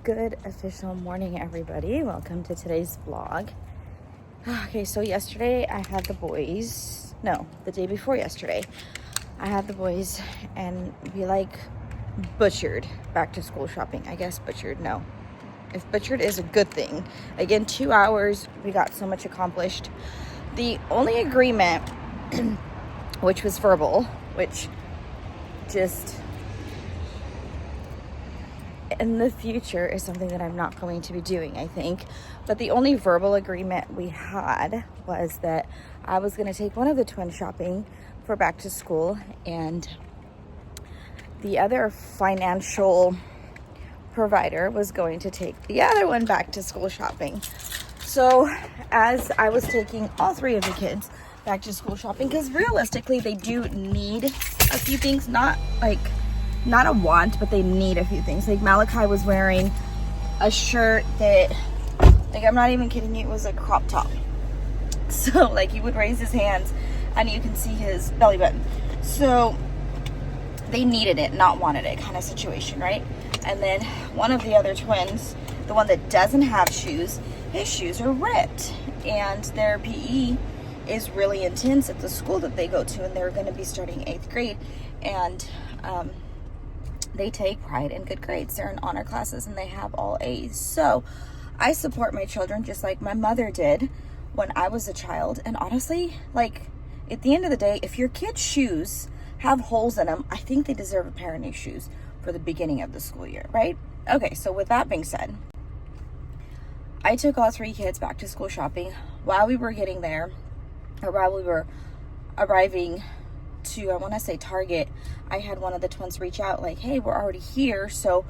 Good official morning, everybody. Welcome to today's vlog. Okay, so yesterday I had the boys, no, the day before yesterday, I had the boys and we butchered back to school shopping. I guess butchered, no. If butchered is a good thing. Again, 2 hours, we got so much accomplished. The only agreement, which was verbal, which just in the future is something that I'm not going to be doing, I think. But the only verbal agreement we had was that I was going to take one of the twins shopping for back to school, and the other financial provider was going to take the other one back to school shopping. So as I was taking all three of the kids back to school shopping, because realistically they do need a few things, not a want, but they need a few things. Like Malachi was wearing a shirt that, I'm not even kidding you, it was a crop top. So he would raise his hands and you can see his belly button. So they needed it, not wanted it kind of situation, right? And then one of the other twins, the one that doesn't have shoes, his shoes are ripped. And their PE is really intense at the school that they go to, and they're going to be starting 8th grade. And they take pride in good grades. They're in honor classes and they have all A's. So I support my children just like my mother did when I was a child. And honestly, at the end of the day, if your kids' shoes have holes in them, I think they deserve a pair of new shoes for the beginning of the school year, right? Okay, so with that being said, I took all three kids back to school shopping. While we were getting there, or while we were arriving to, I want to say Target, I had one of the twins reach out hey, we're already here, so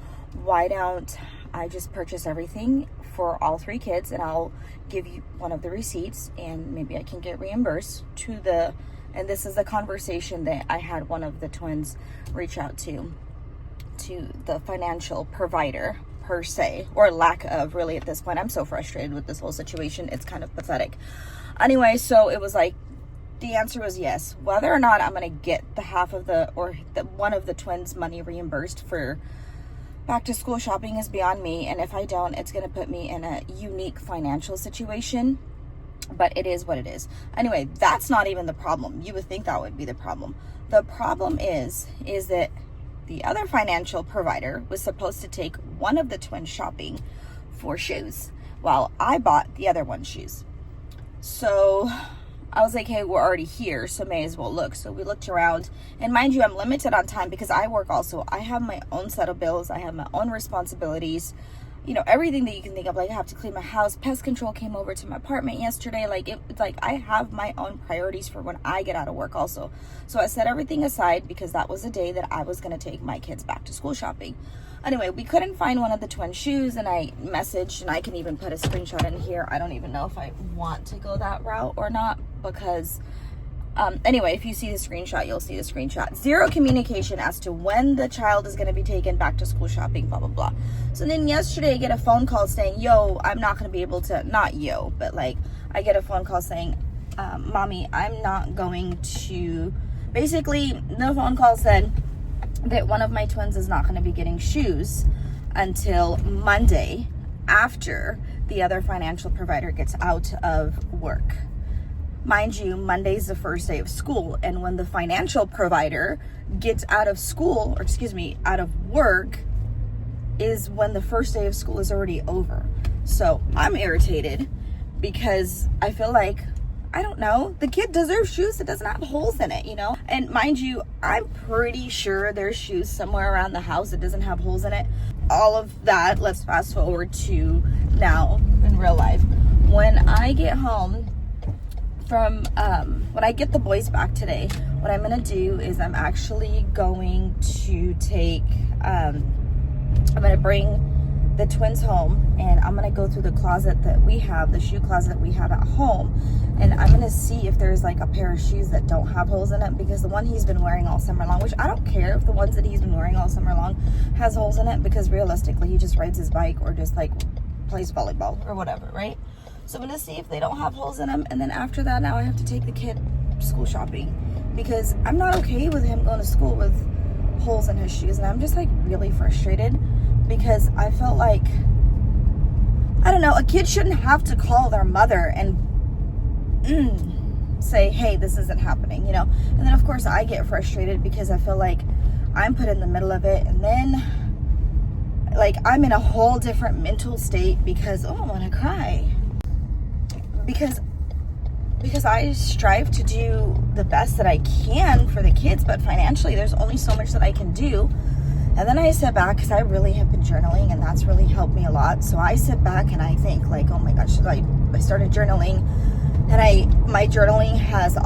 why don't I just purchase everything for all three kids and I'll give you one of the receipts and maybe I can get reimbursed and this is the conversation that I had one of the twins reach out to the financial provider per se, or lack of, really, at this point. I'm so frustrated with this whole situation, it's kind of pathetic. Anyway, so it was the answer was yes. Whether or not I'm going to get one of the twins' money reimbursed for back to school shopping is beyond me. And if I don't, it's going to put me in a unique financial situation. But it is what it is. Anyway, that's not even the problem. You would think that would be the problem. The problem is that the other financial provider was supposed to take one of the twins shopping for shoes while I bought the other one's shoes. So I was hey, we're already here, so may as well look. So we looked around, and mind you, I'm limited on time because I work also. I have my own set of bills. I have my own responsibilities. Everything that you can think of. I have to clean my house. Pest control came over to my apartment yesterday. It's I have my own priorities for when I get out of work also. So I set everything aside because that was the day that I was going to take my kids back to school shopping. Anyway, we couldn't find one of the twin shoes, and I messaged, and I can even put a screenshot in here. I don't even know if I want to go that route or not, because anyway, if you see the screenshot, you'll see the screenshot. Zero communication as to when the child is going to be taken back to school shopping, blah, blah, blah. So then yesterday I get a phone call saying, yo, I'm not going to be able to, not yo, but I get a phone call saying, Mommy, I'm not going to, basically the phone call said that one of my twins is not going to be getting shoes until Monday after the other financial provider gets out of work. Mind you, Monday's the first day of school, and when the financial provider gets out of school, or out of work, is when the first day of school is already over. So I'm irritated because I feel I don't know, the kid deserves shoes that doesn't have holes in it, And mind you, I'm pretty sure there's shoes somewhere around the house that doesn't have holes in it. All of that, let's fast forward to now in real life. When I get home when I get the boys back today, what I'm going to do is I'm actually going to take, I'm going to bring the twins home, and I'm going to go through the closet that we have, the shoe closet we have at home, and I'm going to see if there's a pair of shoes that don't have holes in it, because the one he's been wearing all summer long, which I don't care if the ones that he's been wearing all summer long has holes in it, because realistically he just rides his bike or just plays volleyball or whatever, right? So I'm going to see if they don't have holes in them. And then after that, now I have to take the kid school shopping, because I'm not okay with him going to school with holes in his shoes. And I'm just really frustrated because I felt like, I don't know, a kid shouldn't have to call their mother and say, hey, this isn't happening, you know? And then of course I get frustrated because I feel like I'm put in the middle of it, and then like I'm in a whole different mental state because, oh, I want to cry. Because I strive to do the best that I can for the kids, but financially there's only so much that I can do. And then I sit back, because I really have been journaling, and that's really helped me a lot. So I sit back and I think like, oh my gosh, I started journaling, and my journaling has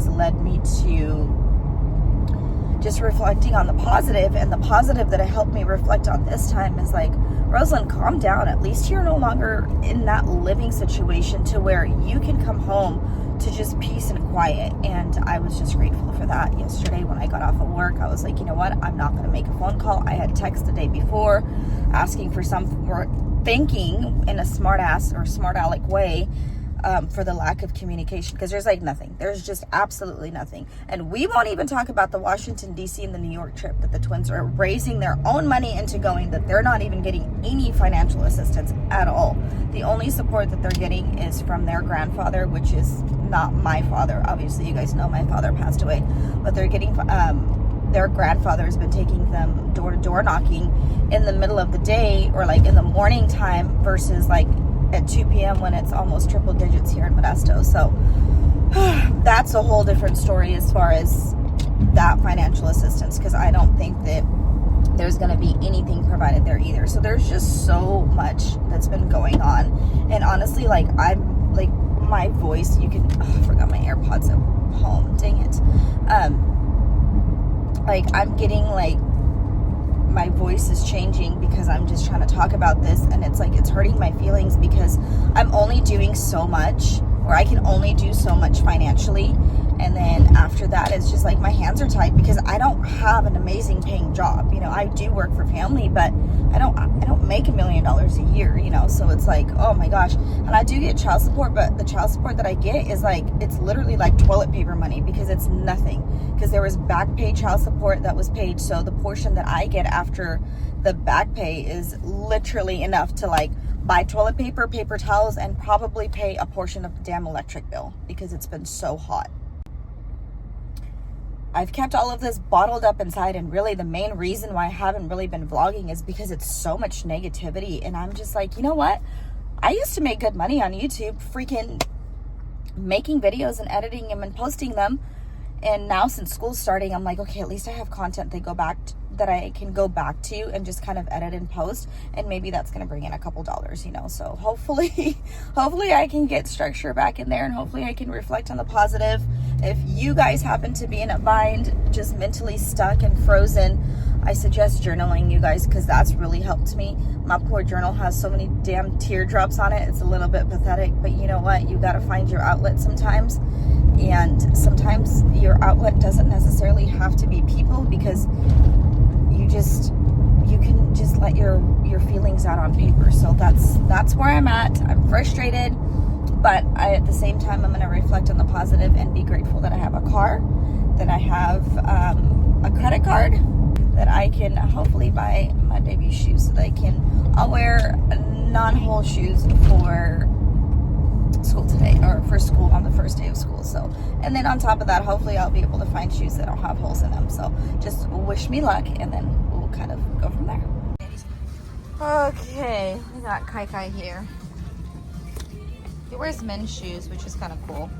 led me to just reflecting on the positive. And the positive that it helped me reflect on this time is like, Roselynn, calm down. At least you're no longer in that living situation to where you can come home to just peace and quiet. And I was just grateful for that. Yesterday when I got off of work, I was like, you know what? I'm not going to make a phone call. I had text the day before asking for something, or thinking in a smart aleck way, for the lack of communication, because there's like nothing. There's just absolutely nothing. And we won't even talk about the Washington, D.C. and the New York trip that the twins are raising their own money into going, that they're not even getting any financial assistance at all. The only support that they're getting is from their grandfather, which is not my father. Obviously, you guys know my father passed away, but they're getting, their grandfather has been taking them door to door knocking in the middle of the day, or like in the morning time, versus like at 2 p.m. when it's almost triple digits here in Modesto. So that's a whole different story as far as that financial assistance, because I don't think that there's going to be anything provided there either. So there's just so much that's been going on. And honestly, like, I'm like, my voice, you can, I forgot my AirPods at home, dang it. Like, I'm getting like, my voice is changing because I'm just trying to talk about this, and it's like, it's hurting my feelings because I'm only doing so much, or I can only do so much financially. And then after that, it's just like my hands are tied because I don't have an amazing paying job. You know, I do work for family, but I don't make $1 million a year, you know? So it's like, oh my gosh. And I do get child support, but the child support that I get is like, it's literally like toilet paper money, because it's nothing. Because there was back pay child support that was paid. So the portion that I get after the back pay is literally enough to like buy toilet paper, paper towels, and probably pay a portion of the damn electric bill because it's been so hot. I've kept all of this bottled up inside, and really the main reason why I haven't really been vlogging is because it's so much negativity. And I'm just like, you know what? I used to make good money on YouTube, freaking making videos and editing them and posting them. And now since school's starting, I'm like, okay, at least I have content that I can go back to and just kind of edit and post, and maybe that's going to bring in a couple dollars, you know. So hopefully I can get structure back in there, and hopefully I can reflect on the positive. If you guys happen to be in a bind, just mentally stuck and frozen, I suggest journaling, you guys, because that's really helped me. My poor journal has so many damn teardrops on it. It's a little bit pathetic, but you know what? You got to find your outlet sometimes. And sometimes your outlet doesn't necessarily have to be people, because you can just let your feelings out on paper. So that's where I'm at. I'm frustrated, but at the same time, I'm going to reflect on the positive and be grateful that I have a car, that I have a credit card, that I can hopefully buy my baby shoes, so that I'll wear non-hole shoes for school today, or for school on the first day of school. So, and then on top of that, hopefully I'll be able to find shoes that don't have holes in them. So just wish me luck, and then we'll kind of go from there. Okay, we got Kai Kai here. He wears men's shoes, which is kind of cool.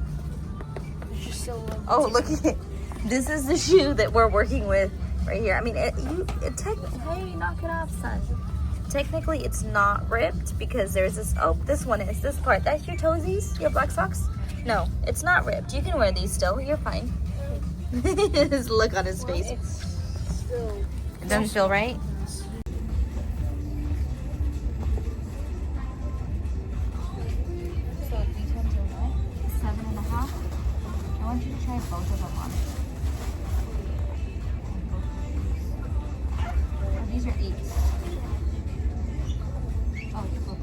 Oh, look at it. This is the shoe that we're working with right here. I mean, hey, knock it off, son. Technically, it's not ripped because there's this, this one is, this part. That's your toesies? Your black socks? No, it's not ripped. You can wear these still. You're fine. His look on his face. It doesn't feel right? So 3 times your what? 7.5. I want you to try both of them on. Oh, these are 8s. Oh, cool.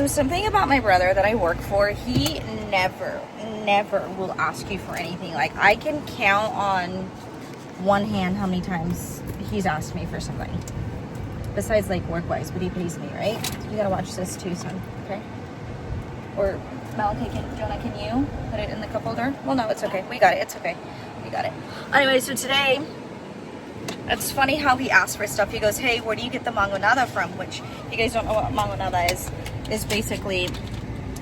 So something about my brother that I work for, he never will ask you for anything. Like, I can count on one hand how many times he's asked me for something. Besides, like, work-wise, but he pays me, right? So you gotta watch this too, son, okay? Or Malachi, Jonah, can you put it in the cup holder? Well, no, it's okay. We got it. It's okay. We got it. Anyway, so today, it's funny how he asks for stuff. He goes, hey, where do you get the mangonada from? Which, if you guys don't know what mangonada is basically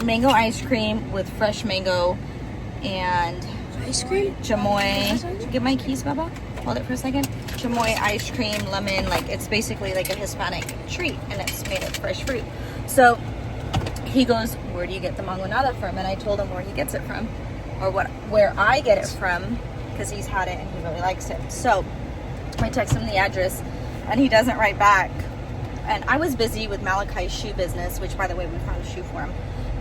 mango ice cream with fresh mango and Ice cream? chamoy. Give my keys, Baba. Hold it for a second. Chamoy, ice cream, lemon. Like, it's basically like a Hispanic treat, and it's made of fresh fruit. So he goes, where do you get the mangonada from? And I told him where he gets it from, or where I get it from, because he's had it and he really likes it. So I text him the address, and he doesn't write back. And I was busy with Malachi's shoe business, which, by the way, we found a shoe for him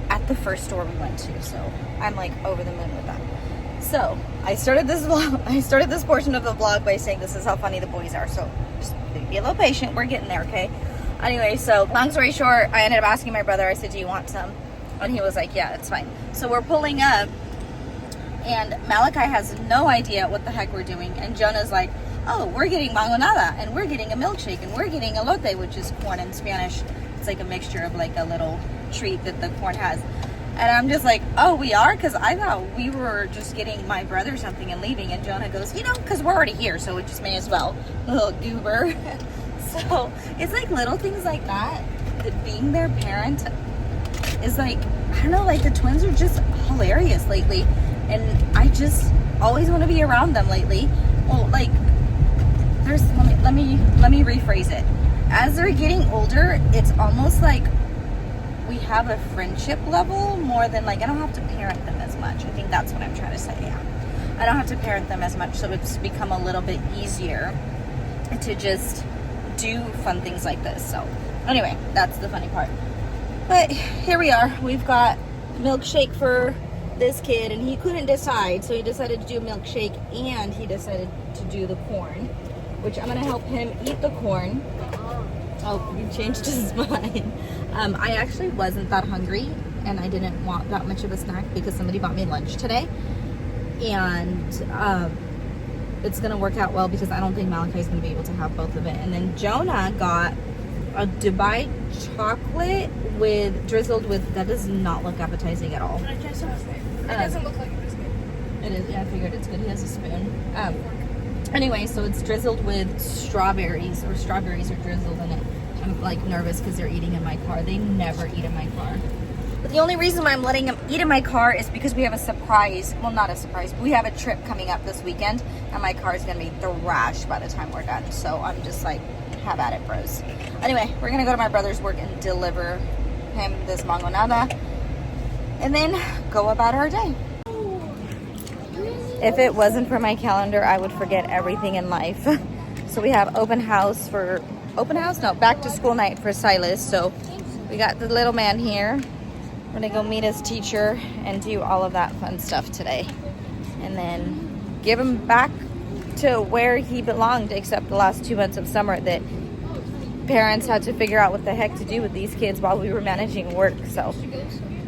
at the first store we went to. So I'm like over the moon with that. So I started this vlog. I started this portion of the vlog by saying this is how funny the boys are. So just be a little patient. We're getting there, okay? Anyway, so long story short, I ended up asking my brother. I said, "Do you want some?" And he was like, "Yeah, it's fine." So we're pulling up, and Malachi has no idea what the heck we're doing. And Jonah's like, "Oh, we're getting mangonada, and we're getting a milkshake, and we're getting elote," which is corn in Spanish. It's like a mixture of like a little treat that the corn has. And I'm just like, oh, we are? Because I thought we were just getting my brother something and leaving. And Jonah goes, you know, because we're already here, so it just may as well. Little goober. So it's like little things like that being their parent is like, I don't know, like the twins are just hilarious lately. And I just always want to be around them lately. Well, like, let me rephrase it. As they're getting older, it's almost like we have a friendship level more than, like, I don't have to parent them as much. I think that's what I'm trying to say. Yeah, I don't have to parent them as much, so it's become a little bit easier to just do fun things like this. So anyway, that's the funny part. But here we are. We've got milkshake for this kid, and he couldn't decide, so he decided to do a milkshake, and he decided to do the corn, which I'm gonna help him eat the corn. Oh, he changed his mind. I actually wasn't that hungry, and I didn't want that much of a snack because somebody bought me lunch today. And it's going to work out well because I don't think Malachi's going to be able to have both of it. And then Jonah got a Dubai chocolate drizzled with, that does not look appetizing at all. It doesn't look like a biscuit. It is, yeah, I figured it's good. He has a spoon. Anyway, so it's drizzled with strawberries are drizzled in it. I'm like nervous because they're eating in my car. They never eat in my car. But the only reason why I'm letting them eat in my car is because we have a surprise. Well, not a surprise, but we have a trip coming up this weekend, and my car is going to be thrashed by the time we're done. So I'm just like, have at it, bros. Anyway, we're going to go to my brother's work and deliver him this mangonada, and then go about our day. If it wasn't for my calendar, I would forget everything in life. So we have back to school night for Silas. So we got the little man here. We're gonna go meet his teacher and do all of that fun stuff today. And then give him back to where he belonged, except the last 2 months of summer that parents had to figure out what the heck to do with these kids while we were managing work. So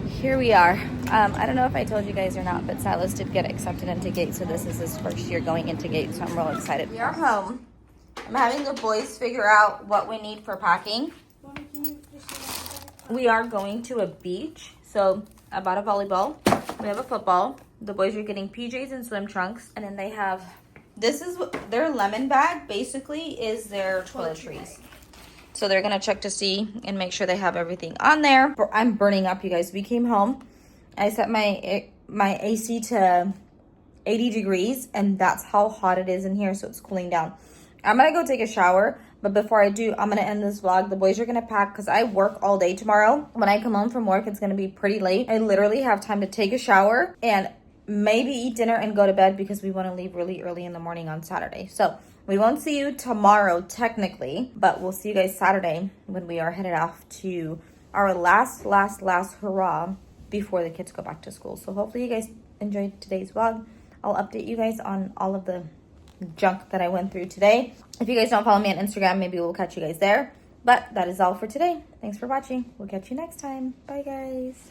here we are. I don't know if I told you guys or not, but Silas did get accepted into GATE, so this is his first year going into GATE, so I'm real excited. We are home. I'm having the boys figure out what we need for packing. We are going to a beach, so I bought a volleyball. We have a football. The boys are getting PJs and swim trunks, and then they have, this is what their lemon bag basically is their toiletries. So they're gonna check to see and make sure they have everything on there. I'm burning up, you guys. We came home. I set my AC to 80 degrees, and that's how hot it is in here, so it's cooling down. I'm gonna go take a shower, but before I do, I'm gonna end this vlog. The boys are gonna pack because I work all day tomorrow. When I come home from work, it's gonna be pretty late. I literally have time to take a shower and maybe eat dinner and go to bed because we want to leave really early in the morning on Saturday. So we won't see you tomorrow technically, but we'll see you guys Saturday when we are headed off to our last hurrah before the kids go back to school. So hopefully you guys enjoyed today's vlog. I'll update you guys on all of the junk that I went through today. If you guys don't follow me on Instagram, maybe we'll catch you guys there. But that is all for today. Thanks for watching. We'll catch you next time. Bye, guys.